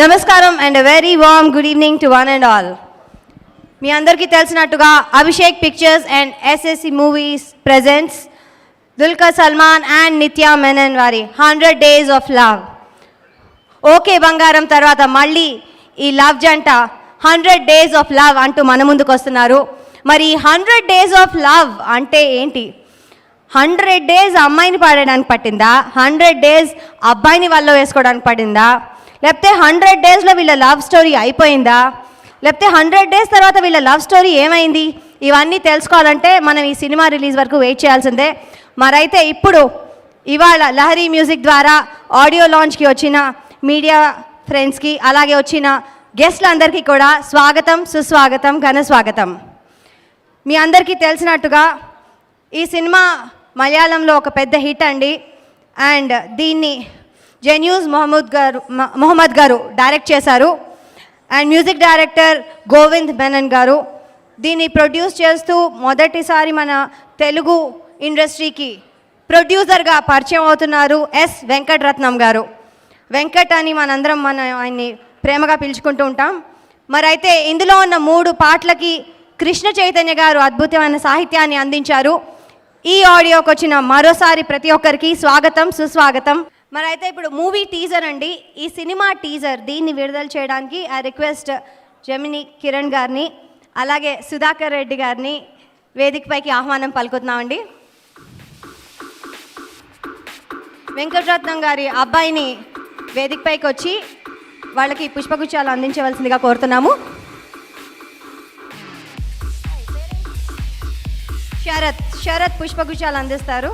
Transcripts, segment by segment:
నమస్కారం and very warm good evening to one and all. మీ అందరికీ తెలిసినట్టుగా Abhishek pictures and SSC movies presents Dulquer Salmaan and Nithya Menen వారి 100 Days of Love. ఓకే బంగారం తర్వాత మళ్ళీ ఈ లవ్ జంట 100 Days of Love అంటూ మన ముందుకు వస్తున్నారు. మరి 100 Days of Love అంటే ఏంటి? 100 days అమ్మాయిని పాడడానికి పట్టిందా? 100 days అబ్బాయిని వల్ల వేసుకోవడానికి పడిందా? లేకపోతే 100 daysలో వీళ్ళ లవ్ స్టోరీ అయిపోయిందా? లేకపోతే 100 days తర్వాత వీళ్ళ లవ్ స్టోరీ ఏమైంది? ఇవన్నీ తెలుసుకోవాలంటే మనం ఈ సినిమా రిలీజ్ వరకు వెయిట్ చేయాల్సిందే. మరైతే ఇప్పుడు ఇవాళ లహరి మ్యూజిక్ ద్వారా ఆడియో లాంచ్కి వచ్చిన మీడియా ఫ్రెండ్స్కి అలాగే వచ్చిన గెస్ట్లందరికీ కూడా స్వాగతం, సుస్వాగతం, ఘన స్వాగతం. మీ అందరికీ తెలిసినట్టుగా ఈ సినిమా మలయాళంలో ఒక పెద్ద హిట్ అండి. అండ్ దీన్ని జెన్యూస్ మొహమ్మద్ గారు డైరెక్ట్ చేశారు. And music director Govind Menon గారు. దీన్ని ప్రొడ్యూస్ చేస్తూ మొదటిసారి మన తెలుగు ఇండస్ట్రీకి ప్రొడ్యూసర్గా పరిచయం అవుతున్నారు ఎస్ వెంకటరత్నం గారు. వెంకట్ అని మనందరం ఆయన్ని ప్రేమగా పిలుచుకుంటూ ఉంటాం. మరైతే ఇందులో ఉన్న 3 పాటలకి కృష్ణ చైతన్య గారు అద్భుతమైన సాహిత్యాన్ని అందించారు. ఈ ఆడియోకి వచ్చిన మరోసారి ప్రతి ఒక్కరికి స్వాగతం, సుస్వాగతం. మరైతే ఇప్పుడు మూవీ టీజర్ అండి. ఈ సినిమా టీజర్ దీన్ని విడుదల చేయడానికి ఆ రిక్వెస్ట్ జెమిని కిరణ్ గారిని అలాగే సుధాకర్ రెడ్డి గారిని వేదికపైకి ఆహ్వానం పలుకుతున్నామండి. వెంకటరత్నం గారి అబ్బాయిని వేదికపైకి వచ్చి వాళ్ళకి పుష్పగుచ్చాలు అందించవలసిందిగా కోరుతున్నాము. శరత్ పుష్పగుచ్చాలు అందిస్తారు.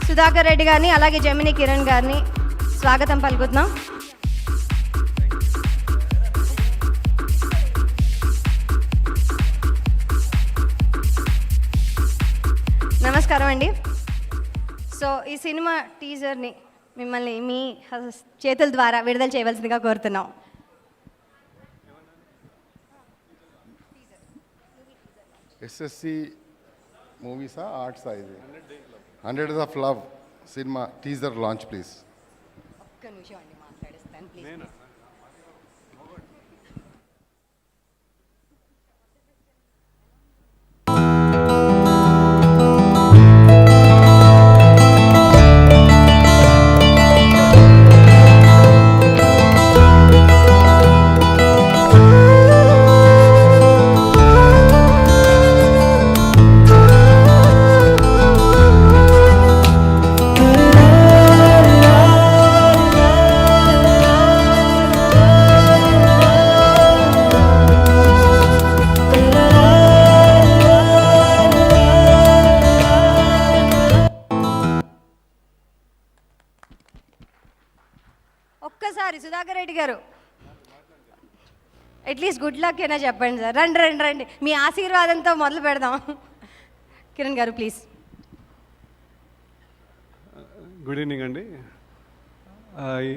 సుధాకర్ రెడ్డి గారిని అలాగే జెమిని కిరణ్ గారిని స్వాగతం పలుకుతున్నాం. నమస్కారం అండి. సో ఈ సినిమా టీజర్ని మిమ్మల్ని మీ చేతుల ద్వారా విడుదల చేయవలసిందిగా కోరుతున్నాం. ఎస్ఎస్సి మూవీసా ఆర్ట్సా? ఇది 100 Days of Love cinema teaser launch please. ఒక్క నిమిషం అండి మాట్లాడిస్తాను ప్లీజ్. ఒక్కసారి సుధాకర్ రెడ్డి గారు అట్లీస్ట్ గుడ్ లక్ అయినా చెప్పండి సార్. రండి రండి రండి, మీ ఆశీర్వాదంతో మొదలు పెడదాం. కిరణ్ గారు ప్లీజ్. గుడ్ ఈవినింగ్ అండి.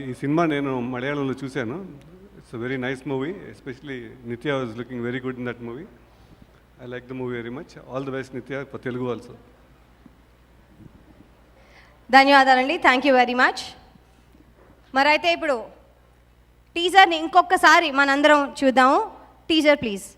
ఈ సినిమా నేను మలయాళంలో చూశాను. It's very nice movie. Especially Nithya was looking very good in that movie. I like the movie very much. All the best Nithya for Telugu also. ధన్యవాదాలండి, థ్యాంక్ యూ వెరీ మచ్. మరైతే ఇప్పుడు టీజర్ని ఇంకొకసారి మనందరం చూద్దాము. Teaser please.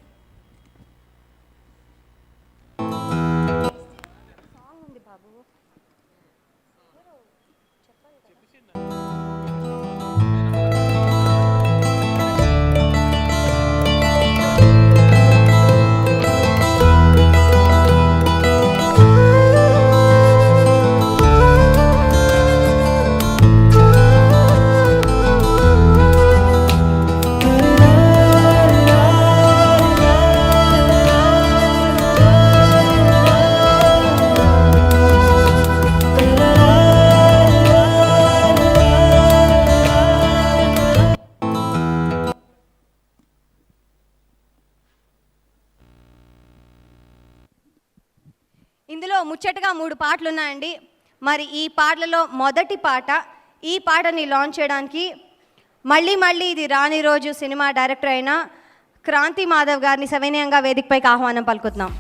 ఇందులో ముచ్చటగా 3 పాటలు ఉన్నాయండి. మరి ఈ పాటలలో మొదటి పాట, ఈ పాటని లాంచ్ చేయడానికి మళ్ళీ ఇది రాని రోజు సినిమా డైరెక్టర్ అయిన క్రాంతి మాధవ్ గారిని సవినయంగా వేదికపైకి ఆహ్వానం పలుకుతున్నాం.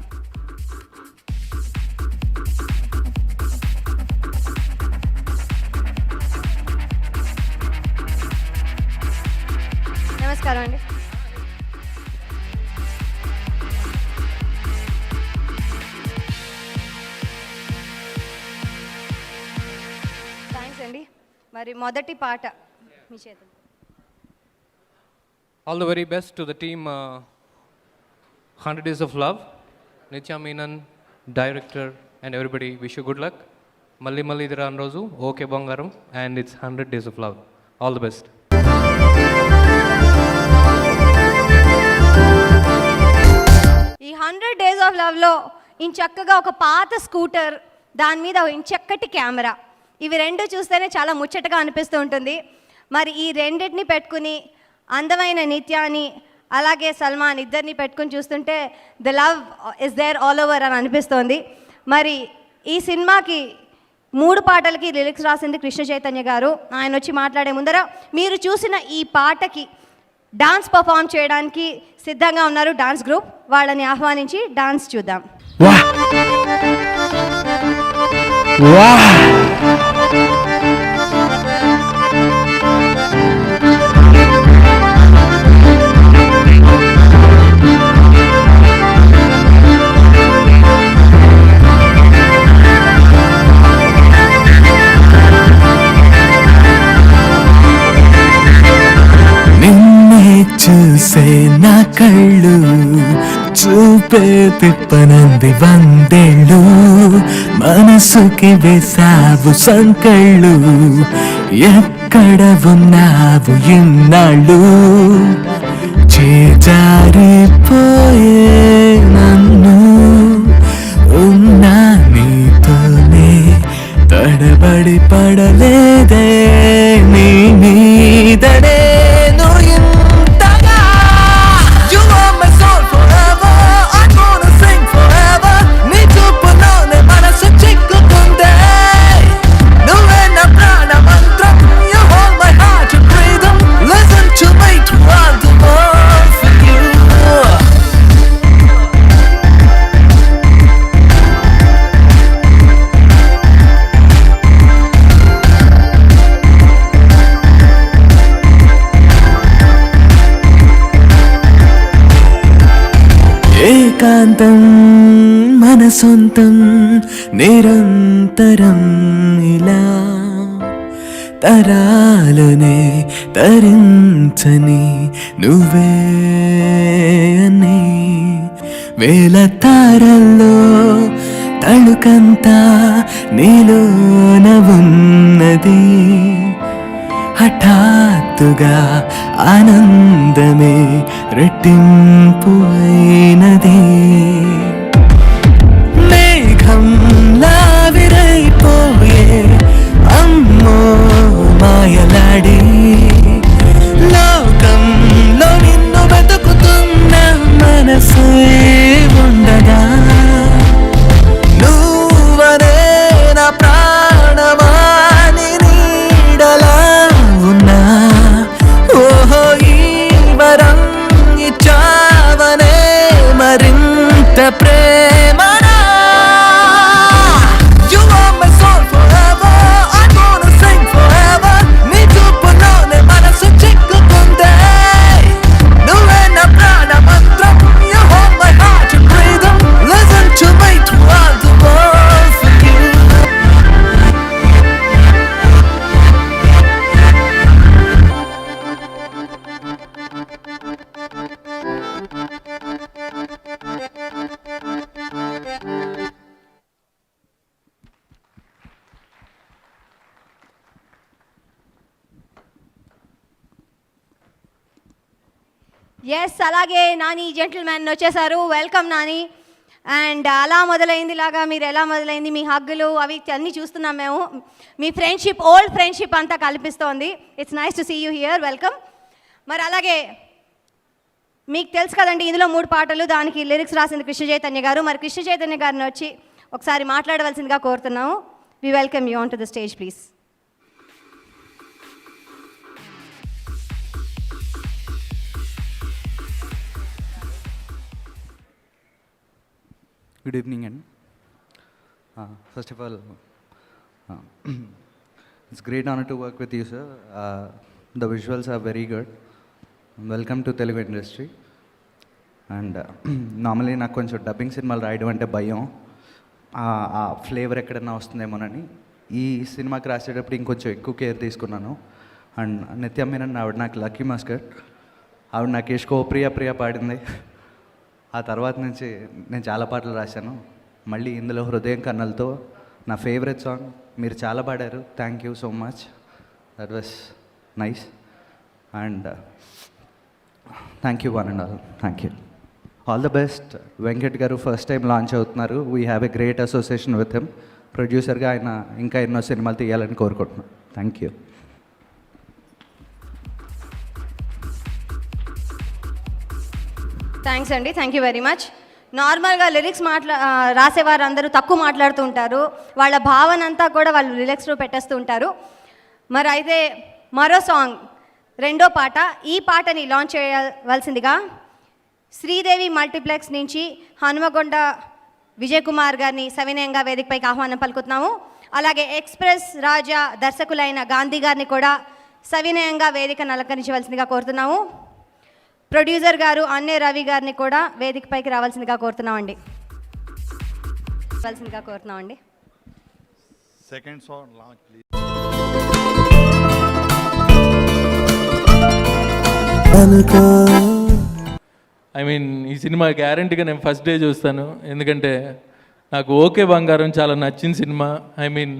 నమస్కారం అండి. థ్యాంక్స్ అండి. మరి మొదటి పాట మీ చేతులు. All the very best to the team 100 Days of Love. Nitya Menon, director, and everybody, wish you good luck. Malli Malli Idira Anroju, Okay Bangaram, and it's 100 Days of Love. All the best. ఈ 100 Days of Loveలో చక్కగా ఒక పాత scooter, దాని మీద చక్కటి camera, ఇవి రెండు చూస్తేనే చాలా ముచ్చటగా అనిపిస్తూ ఉంటుంది. మరి ఈ రెండింటిని పెట్టుకుని అందమైన నిత్యాని అలాగే సల్మాన్ ఇద్దరిని పెట్టుకుని చూస్తుంటే the love is there all over అని అనిపిస్తోంది. మరి ఈ సినిమాకి 3 పాటలకి లిరిక్స్ రాసింది కృష్ణ చైతన్య గారు. ఆయన వచ్చి మాట్లాడే ముందర మీరు చూసిన ఈ పాటకి డాన్స్ పర్ఫామ్ చేయడానికి సిద్ధంగా ఉన్నారు డాన్స్ గ్రూప్. వాళ్ళని ఆహ్వానించి డాన్స్ చూద్దాం. చూసే నా కళ్ళు చూపే తిప్పనంది 100 ఏళ్ళు, మనసుకి వేసావు సంకళ్ళు, ఎక్కడ ఉన్నావు ఇన్నాళ్ళు, చేజారిపోయే నన్ను ఉన్నా నీతోనే, తడబడి పడలేదే నీ మీదనే ఏకాంతం మన సొంతం నిరంతరం ఇలా తరాలనే తరించని నువ్వే అని వేల తారల్లో తళుకంతా నీలోన ఉన్నది, హఠాత్తుగా ఆనందమే రెట్టింపు అయినది, మేఘంలా విరైపోయే అమ్మో మాయలాడి లోకంలో నిన్ను వెతుకుతున్న మనసే ఉండగా, నువ్వనే నా ప్రాణమాని నీడలా ఉన్నా, ఓహో ఈ వరం ఇచ్చావనే మరింత ప్రేమనా. You are my soul forever, I'm gonna sing forever, నీ చూపులోనే మనసు చిక్కుకుందే, నువ్వే నా ప్రాణ మంత్రం, you hold my heart and rhythm, listen to me throughout the world for you. Yes, అలాగే నాని జెంటిల్మెన్ వచ్చేసారు. వెల్కమ్ నాని. అండ్ అలా మొదలైంది లాగా మీరు ఎలా మొదలైంది, మీ హగ్గులు అవి అన్నీ చూస్తున్నాం మేము. మీ ఫ్రెండ్షిప్, ఓల్డ్ ఫ్రెండ్షిప్ అంతా కల్పిస్తోంది. It's nice to see you here. Welcome. మరి అలాగే మీకు తెలుసు కదండి, ఇందులో 3 పాటలు, దానికి లిరిక్స్ రాసింది కృష్ణ చైతన్య గారు. మరి కృష్ణ చైతన్య గారిని వచ్చి ఒకసారి మాట్లాడవలసిందిగా కోరుతున్నాము. We welcome you on to the stage please. Good evening, and first of all, it's great honor to work with you, sir. The visuals are very good. Welcome to Telugu industry. And normally నాకు కొంచెం dubbing సినిమాలు రాయడం అంటే భయం, ఆ flavour ఎక్కడన్నా వస్తుందేమోనని ఈ సినిమాకి రాసేటప్పుడు ఇంకొంచెం ఎక్కువ కేర్ తీసుకున్నాను. అండ్ నిత్య మీనన్ ఆవిడ నాకు లక్కీ మాస్కర్, ఆవిడ నాకు ఇష్కో ప్రియ ప్రియ పాడింది. ఆ తర్వాత నుంచి నేను చాలా పాటలు రాశాను. మళ్ళీ ఇందులో హృదయం కన్నలతో నా ఫేవరెట్ సాంగ్ మీరు చాలా పాడారు. Thank you so much, that was nice. And thank you one and all, thank you. All the best. Venkat గారు ఫస్ట్ టైం లాంచ్ అవుతున్నారు. We have a great association with him. ప్రొడ్యూసర్గా ఆయన ఇంకా ఎన్నో సినిమాలు తీయాలని కోరుకుంటున్నాను. Thank you. థ్యాంక్స్ అండి, థ్యాంక్ యూ వెరీ మచ్. నార్మల్గా లిరిక్స్ రాసేవారు అందరూ తక్కువ మాట్లాడుతూ ఉంటారు, వాళ్ళ భావన అంతా కూడా వాళ్ళు లిరిక్స్లో పెట్టేస్తూ ఉంటారు. మరి అయితే మరో సాంగ్, రెండో పాట, ఈ పాటని లాంచ్ చేయవలసిందిగా శ్రీదేవి మల్టీప్లెక్స్ నుంచి హనుమకొండ విజయ్ కుమార్ గారిని సవినయంగా వేదికపైకి ఆహ్వానం పలుకుతున్నాము. అలాగే ఎక్స్ప్రెస్ రాజా దర్శకులైన గాంధీ గారిని కూడా సవినయంగా వేదికను అలంకరించవలసిందిగా కోరుతున్నాము. ప్రొడ్యూసర్ గారు అన్నే రవి గారిని కూడా వేదికపైకి రావాల్సిందిగా కోరుతున్నామండి. Second song launch please. I mean ఈ సినిమా గ్యారంటీగా నేను ఫస్ట్ డే చూస్తాను, ఎందుకంటే నాకు ఓకే బంగారం చాలా నచ్చిన సినిమా. ఐ మీన్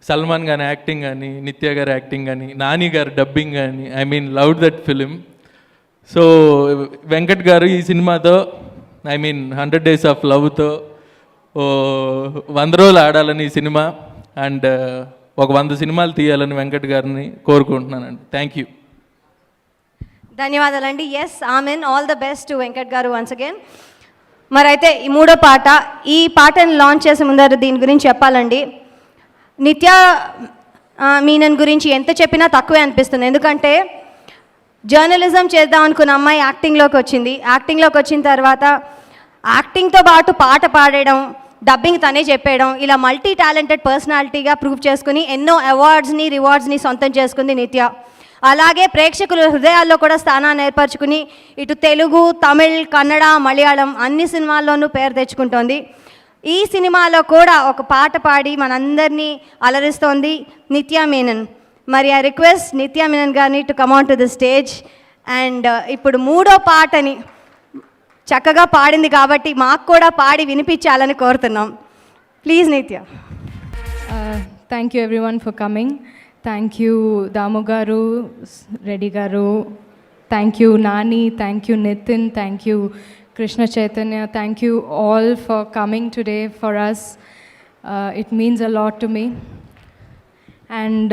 సల్మాన్ గారి యాక్టింగ్ కానీ, నిత్య గారి యాక్టింగ్ కానీ, నాని గారి డబ్బింగ్ కానీ, I mean love that film. So Venkat గారు ఈ సినిమాతో ఐ మీన్ 100 Days of Loveతో 100 రోజులు ఆడాలని ఈ సినిమా, అండ్ ఒక 100 సినిమాలు తీయాలని వెంకట్ గారిని కోరుకుంటున్నానండి. Thank you. ధన్యవాదాలండి. Yes, amen. All the best to Venkat garu once again. మరి అయితే ఈ మూడో పాట, ఈ పాటను లాంచ్ చేసే ముందర దీని గురించి చెప్పాలండి. నిత్య మీనన్ గురించి ఎంత చెప్పినా తక్కువే అనిపిస్తుంది. ఎందుకంటే జర్నలిజం చేద్దాం అనుకున్న అమ్మాయి యాక్టింగ్లోకి వచ్చింది. యాక్టింగ్లోకి వచ్చిన తర్వాత యాక్టింగ్తో పాటు పాట పాడడం, డబ్బింగ్ తనే చెప్పేయడం, ఇలా మల్టీ టాలెంటెడ్ పర్సనాలిటీగా ప్రూవ్ చేసుకుని ఎన్నో అవార్డ్స్ని రివార్డ్స్ని సొంతం చేసుకుంది నిత్య. అలాగే ప్రేక్షకుల హృదయాల్లో కూడా స్థానాన్ని ఏర్పరచుకుని ఇటు తెలుగు, తమిళ్, కన్నడ, మలయాళం అన్ని సినిమాల్లోనూ పేరు తెచ్చుకుంటోంది. ఈ సినిమాలో కూడా ఒక పాట పాడి మనందరినీ అలరిస్తోంది నిత్య మీనన్. మరి ఐ రిక్వెస్ట్ నిత్య మీనన్ గారిని to come on to the stage. And ఇప్పుడు మూడో పాటని చక్కగా పాడింది కాబట్టి మాకు కూడా పాడి వినిపించాలని కోరుతున్నాం. ప్లీజ్ నిత్య. Thank you everyone for coming. Thank you Damu garu, Reddy garu, thank you Nani, thank you Nitin, thank you Krishna Chaitanya, thank you all for coming today for us. It means a lot to me. And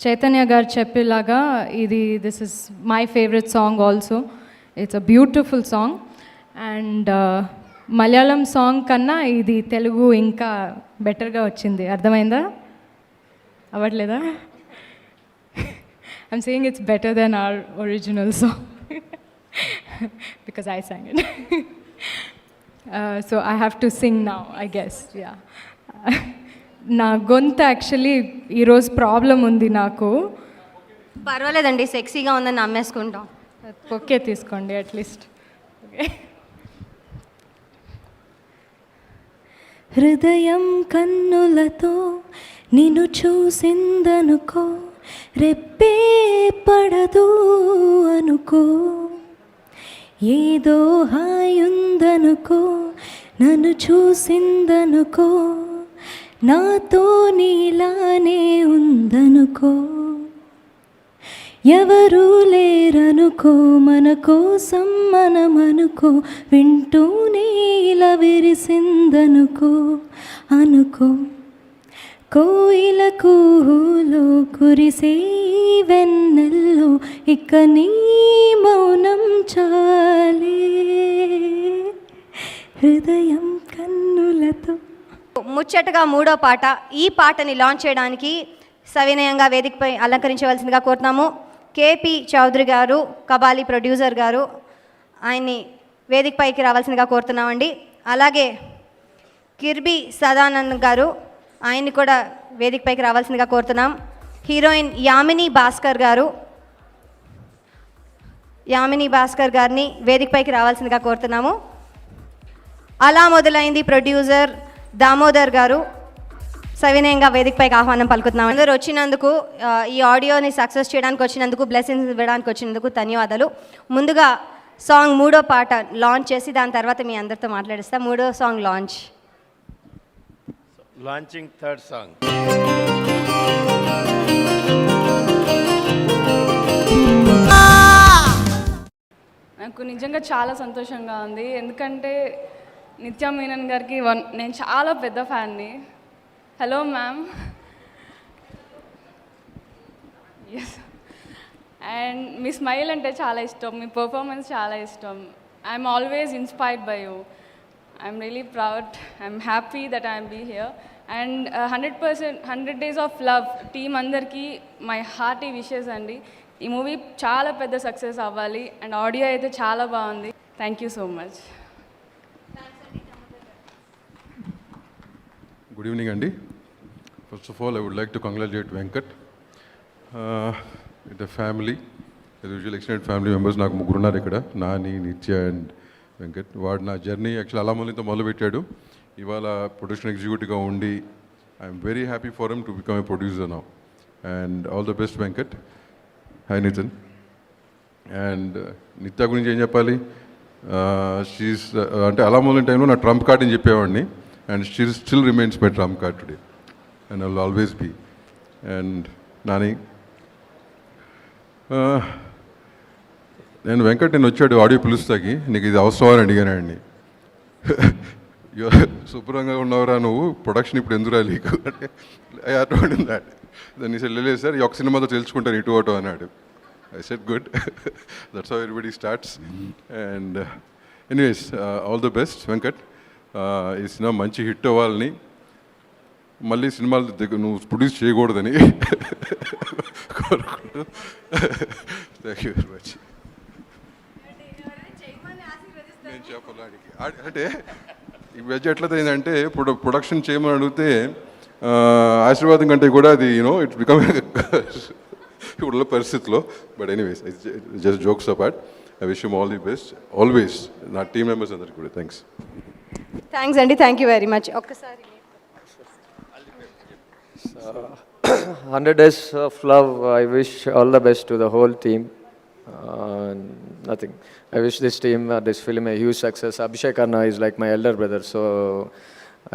Chaitanya garu చెప్పేలాగా this is my favorite song also. It's a beautiful song. And Malayalam song కన్నా ఇది తెలుగు ఇంకా బెటర్గా వచ్చింది. అర్థమైందా? అవ్వట్లేదా? I'm saying it's better then our original song because I sang it. So I have to sing now, I guess. Yeah. నా గొంతు actually ఈరోజు ప్రాబ్లం ఉంది నాకు. పర్వాలేదండి, సెక్సీగా ఉందని నమ్మేసుకుంటాం. ఓకే తీసుకోండి అట్లీస్ట్. ఓకే. హృదయం కన్నులతో నిన్ను చూసిందనుకో, రెప్పే పడదు అనుకో, ఏదో హాయుందనుకో, నన్ను చూసిందనుకో, నాతో నీలానే ఉందనుకో, ఎవరూ లేరనుకో, మన కోసం మనమనుకో, వింటూనే ఇలా విరిసిందనుకో, అనుకో, కోయిలకు హూలో కురిసే వెన్నెల్లో ఇక నీ మౌనం చాలే, హృదయం కన్నులతో. ముచ్చటగా మూడో పాట, ఈ పాటని లాంచ్ చేయడానికి సవినయంగా వేదికపై అలంకరించవలసిందిగా కోరుతున్నాము. కేపీ చౌదరి గారు, కబాలి ప్రొడ్యూసర్ గారు, ఆయన్ని వేదికపైకి రావాల్సిందిగా కోరుతున్నామండి. అలాగే కిర్బీ సదానంద్ గారు, ఆయన్ని కూడా వేదికపైకి రావాల్సిందిగా కోరుతున్నాం. హీరోయిన్ యామిని భాస్కర్ గారు, యామిని భాస్కర్ గారిని వేదికపైకి రావాల్సిందిగా కోరుతున్నాము. అలా మొదలైంది ప్రొడ్యూసర్ దామోదర్ గారు సవినయంగా వేదికపైకి ఆహ్వానం పలుకుతున్నాం. అందరూ వచ్చినందుకు, ఈ ఆడియోని సక్సెస్ చేయడానికి వచ్చినందుకు, బ్లెస్సింగ్స్ ఇవ్వడానికి వచ్చినందుకు ధన్యవాదాలు. ముందుగా సాంగ్ 3వ పాట లాంచ్ చేసి దాని తర్వాత మీ అందరితో మాట్లాడిస్తా. 3వ song launch. Launching third song. నాకు నిజంగా చాలా సంతోషంగా ఉంది, ఎందుకంటే నిత్యా మీనన్ గారికి నేను చాలా పెద్ద ఫ్యాన్ని. Hello ma'am. ఎస్. అండ్ మీ స్మైల్ అంటే చాలా ఇష్టం, మీ పర్ఫార్మెన్స్ చాలా ఇష్టం. I'm always inspired by you. I'm really proud, I'm happy that I'm be here. And 100 Days of Love team అందరికీ మై హార్టీ విషెస్ అండి. ఈ మూవీ చాలా పెద్ద సక్సెస్ అవ్వాలి. అండ్ ఆడియో అయితే చాలా బాగుంది. Thank you so much. Good evening, Andy. First of all, I would like to congratulate Venkat, the family, as usual extended family members. నాకు ముగ్గురు ఉన్నారు ఇక్కడ, నాని, నిత్య అండ్ వెంకట్. వాడు నా జర్నీ యాక్చువల్లీ అలామూలితో మొదలుపెట్టాడు. ఇవాళ ప్రొడక్షన్ ఎగ్జిక్యూటివ్గా ఉండి I'm very happy for him to become a producer now. And all the best Venkat. Hi Nitin. And Nithya గురించి ఏం చెప్పాలి, షీస్ అంటే అలామూలిన టైంలో నా ట్రంప్ కార్డ్ అని చెప్పేవాడిని. And she still remains my trump card today, and I will always be. And Nani, నేను వెంకట్ నేను వచ్చాడు ఆడియో పిలుస్తాకి, నీకు ఇది అవసరమని అడిగానండి. శుభ్రంగా ఉన్నవరా నువ్వు, ప్రొడక్షన్ ఇప్పుడు ఎందుకు నీకు అంటే దాట్ దాన్ని లేదు సార్, ఈ ఒక సినిమాతో తెలుసుకుంటాను ఇటు అటు అన్నాడు. I said good. That's how everybody starts. And anyways, all the best Venkat. ఈ సినిమా మంచి హిట్ అవ్వాలని, మళ్ళీ సినిమాలు నువ్వు ప్రొడ్యూస్ చేయకూడదని కోరుకుంటూ థ్యాంక్ యూ వెరీ మచ్. నేను చెప్పడానికి అంటే ఈ మధ్య ఎట్లా అయిందంటే ప్రొడక్షన్ చేయమని అడిగితే ఆశీర్వాదం కంటే కూడా అది ఇట్స్ బికమ్ ఇప్పుడున్న పరిస్థితిలో. But anyways just jokes apart, I wish you all the best always. నా టీమ్ మెంబర్స్ అందరికీ కూడా థ్యాంక్స్. థ్యాంక్స్ అండి, థ్యాంక్ యూ వెరీ మచ్. ఒక్కసారి 100 Days of Love, I wish all the best to the whole team. Nothing. I wish this team, this film a huge success. Abhishek Anna is like my elder brother, so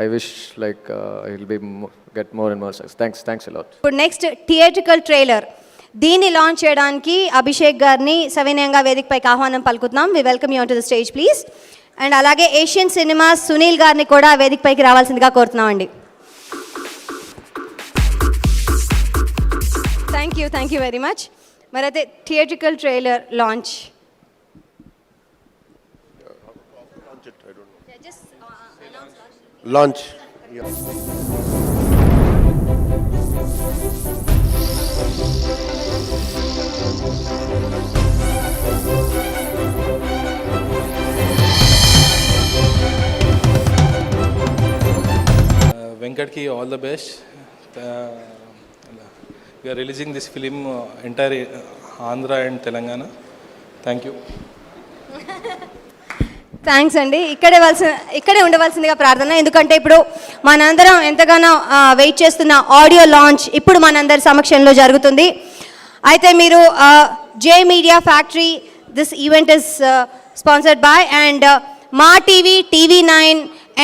I wish like he'll be get more and more success. Thanks a lot. ఇప్పుడు next theatrical trailer, దీన్ని launch చేయడానికి అభిషేక్ గారిని సవినయంగా వేదికపైకి ఆహ్వానం పలుకుతున్నాం. We welcome you on to the stage please. And అలాగే Asian cinemas Sunil గారిని కూడా వేదికపైకి రావాల్సిందిగా కోరుతున్నామండి. Thank you very much. మరి అయితే theatrical trailer launch. Launch. Venkat ki all the best. We are releasing this film entire Andhra and Telangana. Thank you. Thanks అండి. ఇక్కడే ఉండవలసిందిగా ప్రార్థన, ఎందుకంటే ఇప్పుడు మనందరం ఎంతగానో వెయిట్ చేస్తున్న ఆడియో లాంచ్ ఇప్పుడు మనందరి సమక్షంలో జరుగుతుంది. అయితే మీరు జే media factory, this event is sponsored by and మా టీవీ, TV9,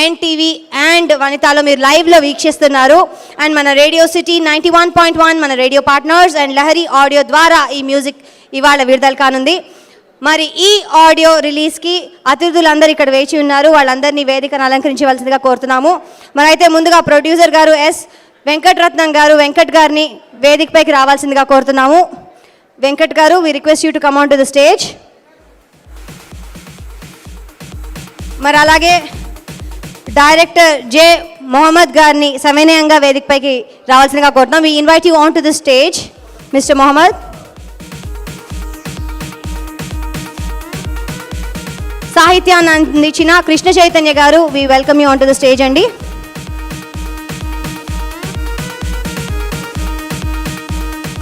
NTV అండ్ వనితాలో మీరు లైవ్లో వీక్షిస్తున్నారు. అండ్ మన రేడియో సిటీ 91.1 మన radio partners and Lahari audio ద్వారా ఈ మ్యూజిక్ ఇవాళ విడుదల కానుంది. మరి ఈ ఆడియో రిలీజ్కి అతిథులందరూ ఇక్కడ వేచి ఉన్నారు, వాళ్ళందరినీ వేదికను అలంకరించవలసిందిగా కోరుతున్నాము. మరి అయితే ముందుగా ప్రొడ్యూసర్ గారు ఎస్ వెంకటరత్నం గారు, వెంకట్ గారిని వేదికపైకి రావాల్సిందిగా కోరుతున్నాము. Venkat garu, we request you to come on to the stage. మరి అలాగే డైరెక్టర్ జే మొహమ్మద్ గారిని సవినయంగా వేదికపైకి రావాల్సిందిగా కోరుతున్నాం. We invite you on to the stage mister Mohammed. సాహిత్యాన్ని అందించిన Krishna Chaitanya garu, we welcome you on to the stage అండి.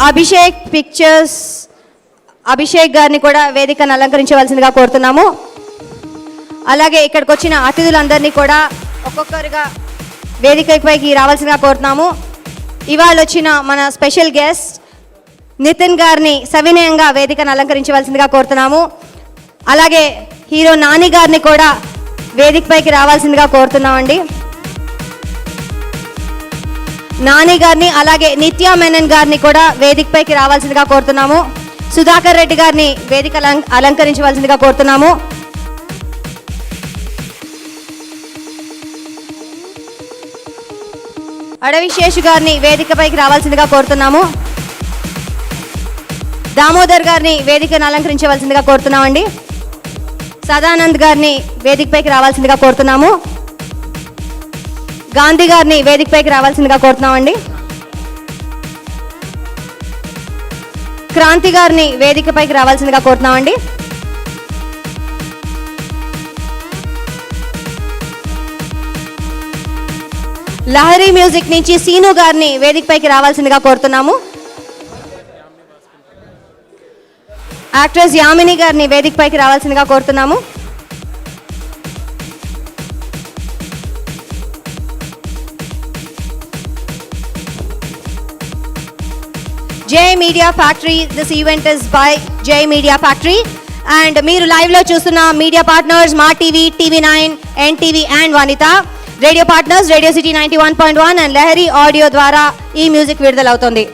అభిషేక్ పిక్చర్స్ అభిషేక్ గారిని కూడా వేదికను అలంకరించవలసిందిగా కోరుతున్నాము. అలాగే ఇక్కడికి వచ్చిన అతిథులందరినీ కూడా ఒక్కొక్కరుగా వేదికపైకి రావాల్సిందిగా కోరుతున్నాము. ఇవాళ వచ్చిన మన స్పెషల్ గెస్ట్ నితిన్ గారిని సవినయంగా వేదికను అలంకరించవలసిందిగా కోరుతున్నాము. అలాగే హీరో నాని గారిని కూడా వేదికపైకి రావాల్సిందిగా కోరుతున్నామండి. నాని గారిని అలాగే నిత్యా మెనన్ గారిని కూడా వేదికపైకి రావాల్సిందిగా కోరుతున్నాము. సుధాకర్ రెడ్డి గారిని వేదిక అలంకరించవలసిందిగా కోరుతున్నాము. అడవి శేషు గారిని వేదికపైకి రావాల్సిందిగా కోరుతున్నాము. దామోదర్ గారిని వేదికను అలంకరించవలసిందిగా కోరుతున్నామండి. సదానంద్ గారిని వేదికపైకి రావాల్సిందిగా కోరుతున్నాము. గాంధీ గారిని వేదికపైకి రావాల్సిందిగా కోరుతున్నామండి. క్రాంతి గారిని వేదికపైకి రావాల్సిందిగా కోరుతున్నామండి. లహరి మ్యూజిక్ నుంచి సీను గారిని వేదికపైకి రావాల్సిందిగా కోరుతున్నాము. యాక్ట్రెస్ యామిని గారిని వేదికపైకి రావాల్సిందిగా కోరుతున్నాము. జై media factory. This event is by జై మీడియా ఫ్యాక్టరీ అండ్ మీరు లైవ్లో చూస్తున్న మీడియా పార్ట్నర్స్ మా TV, TV9, NTV and Vanitha. Radio partners radio city 91.1 and Lahari audio ద్వారా ఈ మ్యూజిక్ విడుదలవుతుంది.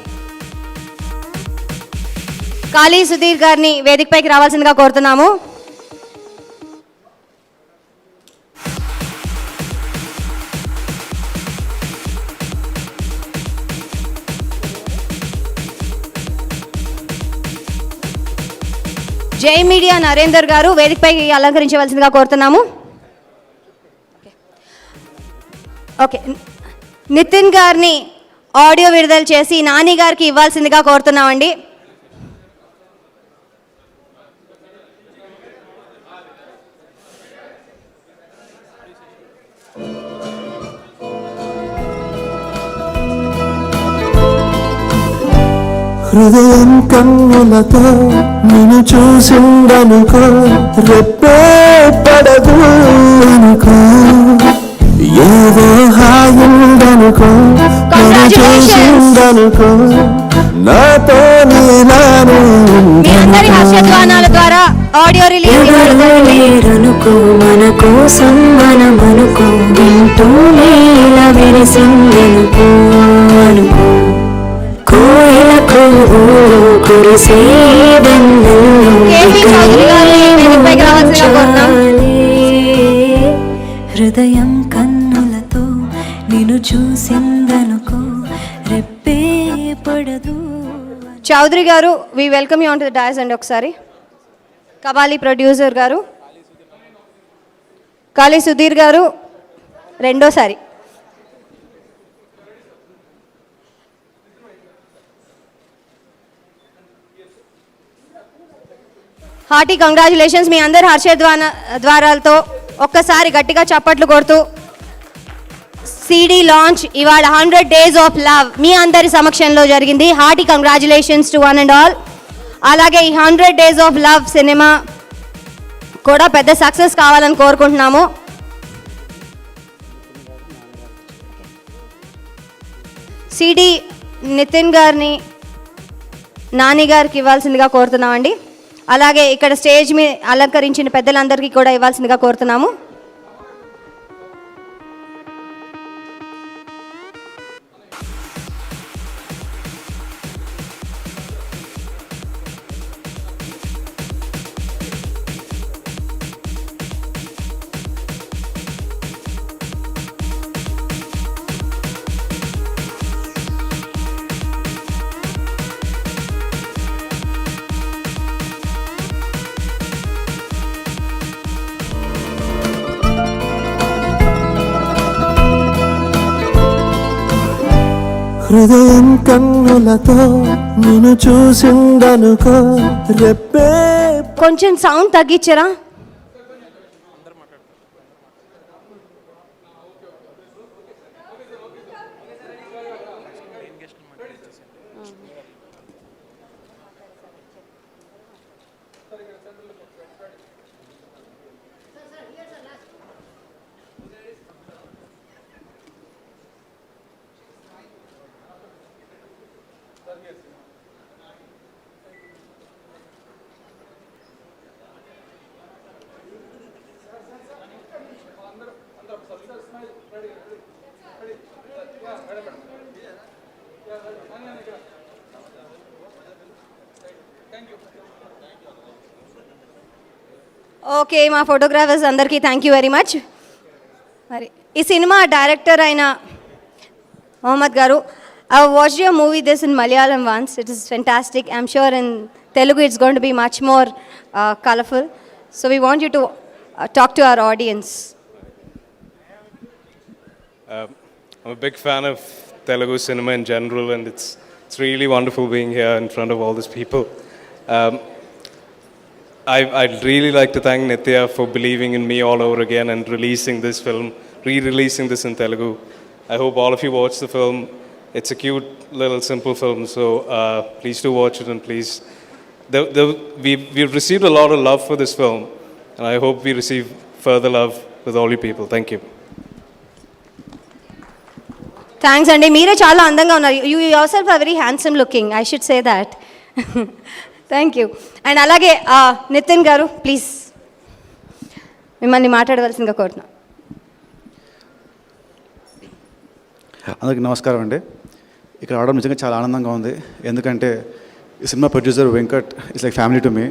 కాళీ సుధీర్ గారిని వేదికపైకి రావాల్సిందిగా కోరుతున్నాము. జై మీడియా నరేందర్ గారు వేదికపైకి అలంకరించవలసిందిగా కోరుతున్నాము. ఓకే, నితిన్ గారిని ఆడియో విడుదల చేసి నాని గారికి ఇవ్వాల్సిందిగా కోరుతున్నామండి. హృదయం కన్నులతో నిన్ను చూసిందనుకో, రెప్పే పడదు అనుకో, ఏదో హాయిందనుకో, నన్ను చూసిందనుకో, నాతో నీలానే మీ అందరి హర్షధ్వానాల ద్వారా ఆడియో రిలీజ్ లేరనుకో, మన కోసం మనమనుకో, వింటూ నీల విరిసిందనుకో, అనుకో కోయిలకు కురిసే హృదయం కన్నులతో నిన్ను చూసిందనుకో, రెప్పే పడదు. Chowdary garu, we welcome you on to the dais అండి. ఒకసారి కబాలి ప్రొడ్యూసర్ గారు, కాళీ సుధీర్ గారు రెండోసారి. Hearty congratulations. మీ అందరి హర్షద్వారాలతో ఒక్కసారి గట్టిగా చప్పట్లు కొడుతూ CD లాంచ్ ఇవాళ 100 Days of Love మీ అందరి సమక్షంలో జరిగింది. Hearty congratulations to one and all. అలాగే ఈ 100 Days of Love సినిమా కూడా పెద్ద సక్సెస్ కావాలని కోరుకుంటున్నాము. CD నితిన్ గారిని నాని గారికి ఇవ్వాల్సిందిగా కోరుతున్నామండి. అలాగే ఇక్కడ స్టేజ్ మీద అలంకరించిన పెద్దలందరికీ కూడా ఇవ్వాల్సిందిగా కోరుతున్నాము. హృదయం కన్నులతో నిన్ను చూసిందనుకో, రెప్పే. కొంచెం సౌండ్ తగ్గించరా? ఓకే, మా ఫోటోగ్రాఫర్స్ అందరికీ థ్యాంక్ యూ వెరీ మచ్. మరి ఈ సినిమా డైరెక్టర్ అయిన మొహమ్మద్ గారు, I watched your movie this in Malayalam once. It is fantastic. I'm sure in Telugu it's going to be much more colorful. So we want you to talk to our audience. I'm a big fan of Telugu cinema in general, and it's really wonderful being here in front of all these people. I'd really like to thank Nithya for believing in me all over again and releasing this film, re-releasing this in Telugu. I hope all of you watch the film. It's a cute little simple film, so please do watch it, and please. We've received a lot of love for this film, and I hope we receive further love with all you people. Thank you. Thanks అండి, మీరే చాలా అందంగా ఉన్నారు. You yourself are very handsome looking, I should say that. Thank you. And అలాగే నితిన్ గారు, please మిమ్మల్ని మాట్లాడవలసిందిగా కోరుతున్నాను. అందరికీ నమస్కారం అండి. ఇక్కడ రావడం నిజంగా చాలా ఆనందంగా ఉంది. ఎందుకంటే ఈ cinema producer Venkat is like family to me.